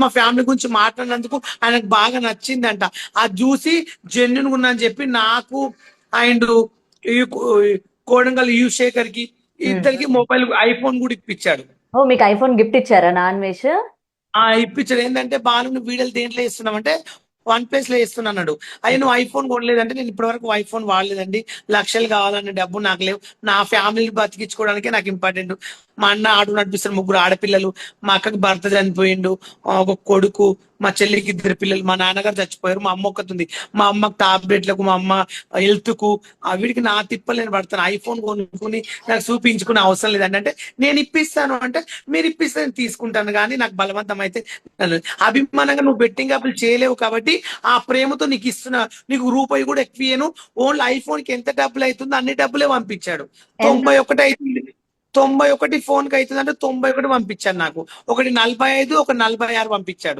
మా ఫ్యామిలీ గురించి మాట్లాడినందుకు ఆయనకు బాగా నచ్చిందంట. అది చూసి జెన్యున్ గా ఉన్నా అని చెప్పి నాకు అండ్ ఈ కోడంగల్ శేఖర్ కి ఉమ్. ఇద్దరికి మొబైల్ ఐఫోన్ కూడా ఇప్పించాడు. ఓ, మీకు ఐఫోన్ గిఫ్ట్ ఇచ్చారా నాన్ వెజ్? ఇప్పించాడు. ఏంటంటే బాలు నువ్వు వీడియోలు దేంట్లో ఇస్తున్నావు అంటే వన్ ప్లస్ లో ఇస్తున్నా అన్నాడు. అయ్యా నువ్వు ఐఫోన్ కొనలేదంటే నేను ఇప్పటి వరకు ఐఫోన్ వాడలేదండి, లక్షలు కావాలనే డబ్బు నాకు లేవు, నా ఫ్యామిలీని బతికించుకోవడానికే నాకు ఇంపార్టెంట్. మా అన్న ఆడు నడిపిస్తారు, ముగ్గురు ఆడపిల్లలు, మా అక్కకి భర్త చనిపోయిండు, ఒక కొడుకు, మా చెల్లికి ఇద్దరు పిల్లలు, మా నాన్నగారు చచ్చిపోయారు, మా అమ్మ ఒక్కతుంది, మా అమ్మకి టాబ్లెట్లకు, మా అమ్మ హెల్త్ కు, వీడికి నా తిప్పలు నేను పడతాను. ఐఫోన్ కొనుక్కుని నాకు చూపించుకునే అవసరం లేదండి అంటే నేను ఇప్పిస్తాను అంటే మీరు ఇప్పిస్తే నేను తీసుకుంటాను, కానీ నాకు బలవంతం అయితే అభిమానంగా నువ్వు బెట్టింగ్ యాప్లు చేయలేవు కాబట్టి ఆ ప్రేమతో నీకు ఇస్తున్నా, నీకు రూపాయి కూడా ఎక్కువను, ఓన్లీ ఐఫోన్ కి ఎంత డబ్బులు అవుతుందో అన్ని డబ్బులే పంపించాడు. ఎంత? 91 అవుతుంది, 91 ఫోన్ కి అవుతుంది అంటే 91 పంపించాడు నాకు. ఒకటి 45, ఒక 46 పంపించాడు.